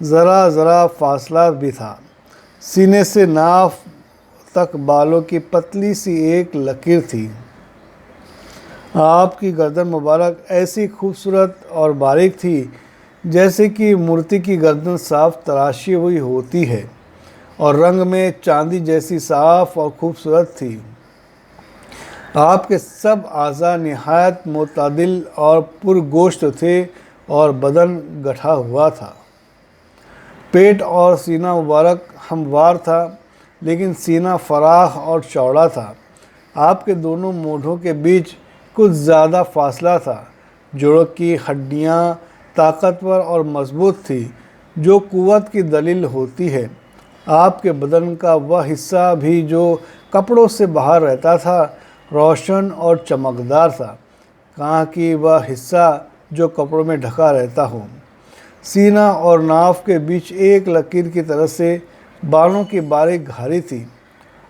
ذرا ذرا فاصلہ بھی تھا۔ سینے سے ناف تک بالوں کی پتلی سی ایک لکیر تھی۔ آپ کی گردن مبارک ایسی خوبصورت اور باریک تھی جیسے کہ مورتی کی گردن صاف تراشی ہوئی ہوتی ہے، اور رنگ میں چاندی جیسی صاف اور خوبصورت تھی۔ آپ کے سب اعضاء نہایت معتدل اور پرگوشت تھے اور بدن گٹھا ہوا تھا۔ پیٹ اور سینہ مبارک ہموار تھا، لیکن سینہ فراخ اور چوڑا تھا۔ آپ کے دونوں مونڈھوں کے بیچ کچھ زیادہ فاصلہ تھا۔ جوڑوں کی ہڈیاں طاقتور اور مضبوط تھی، جو قوت کی دلیل ہوتی ہے۔ آپ کے بدن کا وہ حصہ بھی جو کپڑوں سے باہر رہتا تھا روشن اور چمکدار تھا، کہاں کہ وہ حصہ جو کپڑوں میں ڈھکا رہتا ہو۔ سینہ اور ناف کے بیچ ایک لکیر کی طرح سے بالوں کی باریک گھاری تھی۔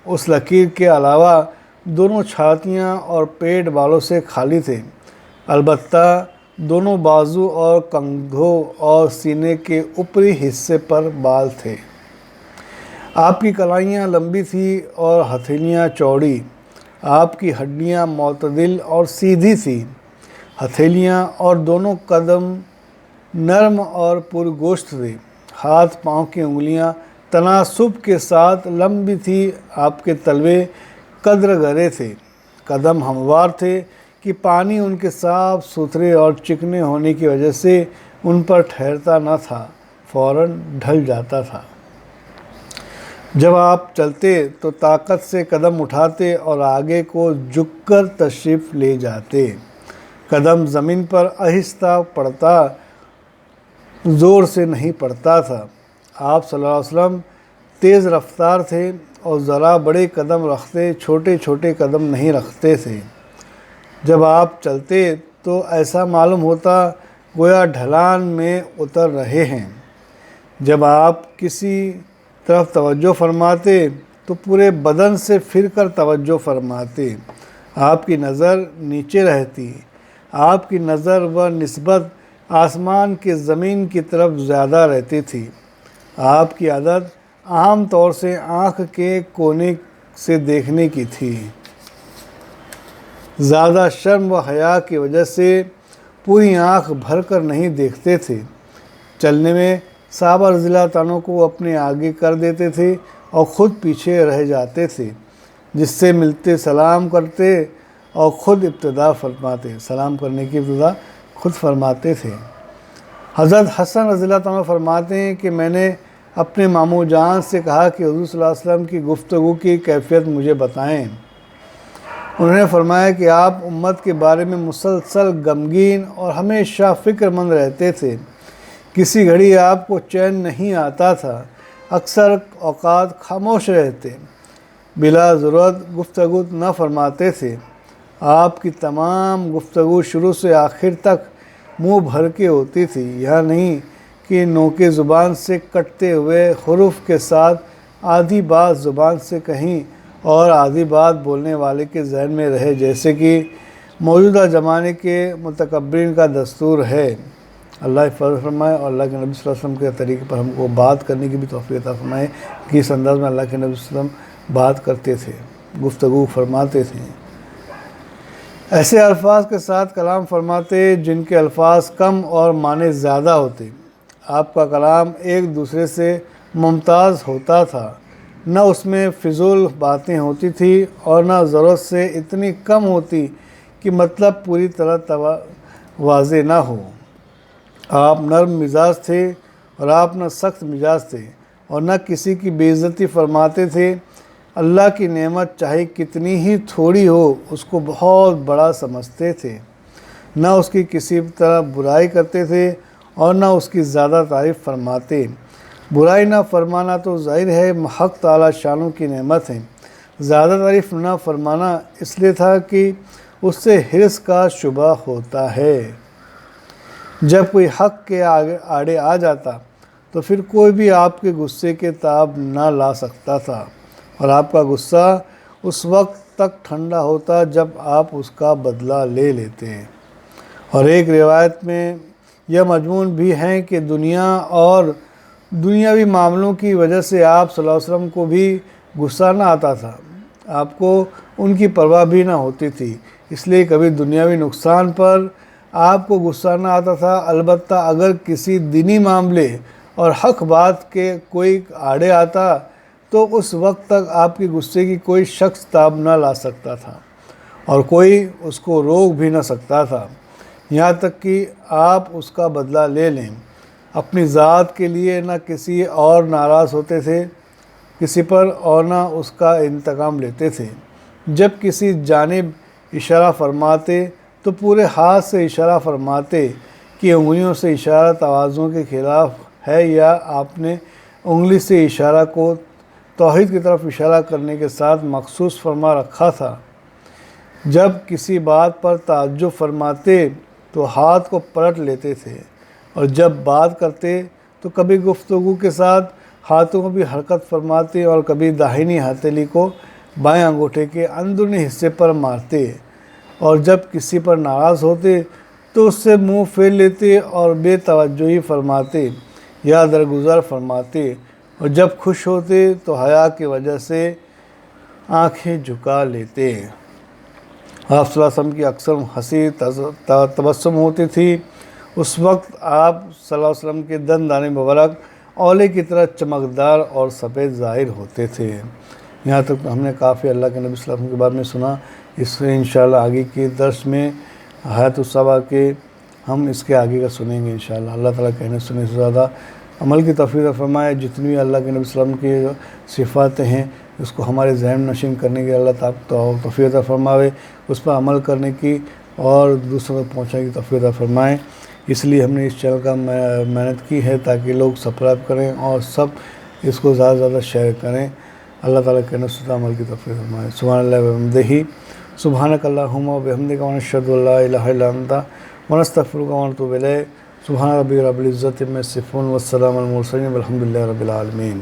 اس لکیر کے علاوہ دونوں چھاتیاں اور پیٹ بالوں سے خالی تھے، البتہ دونوں بازو اور کندھوں اور سینے کے اوپری حصے پر بال تھے۔ آپ کی کلائیاں لمبی تھیں اور ہتھیلیاں چوڑی۔ آپ کی ہڈیاں معتدل اور سیدھی تھیں۔ ہتھیلیاں اور دونوں قدم نرم اور پرگوشت تھے۔ ہاتھ پاؤں کی انگلیاں تناسب کے ساتھ لمبی تھیں۔ آپ کے تلوے قدر گرے تھے۔ قدم ہموار تھے کہ پانی ان کے صاف ستھرے اور چکنے ہونے کی وجہ سے ان پر ٹھہرتا نہ تھا، فوراً ڈھل جاتا تھا۔ جب آپ چلتے تو طاقت سے قدم اٹھاتے اور آگے کو جھک کر تشریف لے جاتے۔ قدم زمین پر آہستہ پڑتا، زور سے نہیں پڑتا تھا۔ آپ صلی اللہ علیہ وسلم تیز رفتار تھے اور ذرا بڑے قدم رکھتے، چھوٹے چھوٹے قدم نہیں رکھتے تھے۔ جب آپ چلتے تو ایسا معلوم ہوتا گویا ڈھلان میں اتر رہے ہیں۔ جب آپ کسی طرف توجہ فرماتے تو پورے بدن سے پھر کر توجہ فرماتے۔ آپ کی نظر نیچے رہتی۔ آپ کی نظر و نسبت آسمان کی زمین کی طرف زیادہ رہتی تھی۔ آپ کی عادت عام طور سے آنکھ کے کونے سے دیکھنے کی تھی۔ زیادہ شرم و حیا کی وجہ سے پوری آنکھ بھر کر نہیں دیکھتے تھے۔ چلنے میں صحابہ رضی اللہ عنہ کو اپنے آگے کر دیتے تھے اور خود پیچھے رہ جاتے تھے، جس سے ملتے سلام کرتے اور خود ابتدا فرماتے، سلام کرنے کی ابتدا خود فرماتے تھے۔ حضرت حسن رضی اللہ عنہ فرماتے ہیں کہ میں نے اپنے ماموں جان سے کہا کہ حضور صلی اللہ علیہ وسلم کی گفتگو کی کیفیت مجھے بتائیں۔ انہوں نے فرمایا کہ آپ امت کے بارے میں مسلسل غمگین اور ہمیشہ فکر مند رہتے تھے۔ کسی گھڑی آپ کو چین نہیں آتا تھا، اکثر اوقات خاموش رہتے، بلا ضرورت گفتگو نہ فرماتے تھے۔ آپ کی تمام گفتگو شروع سے آخر تک منہ بھر کے ہوتی تھی، یہ نہیں کہ نوکے زبان سے کٹتے ہوئے حروف کے ساتھ آدھی بات زبان سے کہیں اور آدھی بات بولنے والے کے ذہن میں رہے، جیسے کہ موجودہ زمانے کے متکبرین کا دستور ہے۔ اللہ حفاظت فرمائے اور اللہ کے نبی صلی اللہ علیہ وسلم کے طریقے پر ہم کو بات کرنے کی بھی توفیق عطا فرمائے کہ اس انداز میں اللہ کے نبی صلی اللہ علیہ وسلم بات کرتے تھے، گفتگو فرماتے تھے۔ ایسے الفاظ کے ساتھ کلام فرماتے جن کے الفاظ کم اور معنی زیادہ ہوتے۔ آپ کا کلام ایک دوسرے سے ممتاز ہوتا تھا، نہ اس میں فضول باتیں ہوتی تھی اور نہ ضرورت سے اتنی کم ہوتی کہ مطلب پوری طرح واضح نہ ہو۔ آپ نرم مزاج تھے اور آپ نہ سخت مزاج تھے اور نہ کسی کی بے عزتی فرماتے تھے۔ اللہ کی نعمت چاہے کتنی ہی تھوڑی ہو اس کو بہت بڑا سمجھتے تھے، نہ اس کی کسی طرح برائی کرتے تھے اور نہ اس کی زیادہ تعریف فرماتے۔ برائی نہ فرمانا تو ظاہر ہے حق تعالی شانوں کی نعمت ہے۔ زیادہ تعریف نہ فرمانا اس لیے تھا کہ اس سے حرص کا شبہ ہوتا ہے۔ جب کوئی حق کے آڑے آ جاتا تو پھر کوئی بھی آپ کے غصے کے تاب نہ لا سکتا تھا، اور آپ کا غصہ اس وقت تک ٹھنڈا ہوتا جب آپ اس کا بدلہ لے لیتے۔ اور ایک روایت میں یہ مضمون بھی ہے کہ دنیا اور دنیاوی معاملوں کی وجہ سے آپ صلی اللہ علیہ وسلم کو بھی غصہ نہ آتا تھا، آپ کو ان کی پرواہ بھی نہ ہوتی تھی، اس لیے کبھی دنیاوی نقصان پر آپ کو غصہ نہ آتا تھا۔ البتہ اگر کسی دینی معاملے اور حق بات کے کوئی آڑے آتا تو اس وقت تک آپ کے غصے کی کوئی شخص تاب نہ لا سکتا تھا اور کوئی اس کو روک بھی نہ سکتا تھا، یہاں تک کہ آپ اس کا بدلہ لے لیں۔ اپنی ذات کے لیے نہ کسی اور ناراض ہوتے تھے کسی پر اور نہ اس کا انتقام لیتے تھے۔ جب کسی جانب اشارہ فرماتے تو پورے ہاتھ سے اشارہ فرماتے کہ انگلیوں سے اشارہ توازن کے خلاف ہے، یا آپ نے انگلی سے اشارہ کو توحید کی طرف اشارہ کرنے کے ساتھ مخصوص فرما رکھا تھا۔ جب کسی بات پر تعجب فرماتے تو ہاتھ کو پلٹ لیتے تھے، اور جب بات کرتے تو کبھی گفتگو کے ساتھ ہاتھوں کو بھی حرکت فرماتے اور کبھی داہنی ہتھیلی کو بائیں انگوٹھے کے اندرونی حصے پر مارتے، اور جب کسی پر ناراض ہوتے تو اس سے منہ پھیر لیتے اور بے توجہی فرماتے یا درگزر فرماتے، اور جب خوش ہوتے تو حیا کی وجہ سے آنکھیں جھکا لیتے۔ آپ صلی اللہ علیہ وسلم کی اکثر ہنسی تبسم ہوتی تھی۔ اس وقت آپ صلی اللہ علیہ وسلم کے دندان مبارک اولے کی طرح چمکدار اور سفید ظاہر ہوتے تھے۔ یہاں تک ہم نے کافی اللہ کے نبی صلی اللہ علیہ وسلم کے بارے میں سنا۔ اس سے انشاءاللہ آگے کے درس میں حیات الصبا کے ہم اس کے آگے کا سنیں گے انشاءاللہ۔ اللہ تعالیٰ کہنے سننے سے زیادہ عمل کی توفیق فرمائے۔ جتنی بھی اللہ کے نبی صلی اللہ علیہ وسلم کی صفات ہیں اس کو ہمارے ذہن نشین کرنے کی اللہ تعالیٰ توفیق فرمائے، اس پر عمل کرنے کی اور دوسروں تک پہنچانے کی توفیق فرمائے۔ اس لیے ہم نے اس چینل کا محنت کی ہے تاکہ لوگ سبسکرائب کریں اور سب اس کو زیادہ سے زیادہ شیئر کریں۔ اللہ تعالیٰ کے نصرت عمل کی توفیق فرمائے۔ سبحان اللہ و بحمدہ، سبحانک اللہم و بحمدک ونشہد ان لا الہ الا انت ونستغفرک ونتوب الیک۔ سبحان ربک رب العزت عما یصفون والسلام علی المرسلین والحمد للہ رب العالمین۔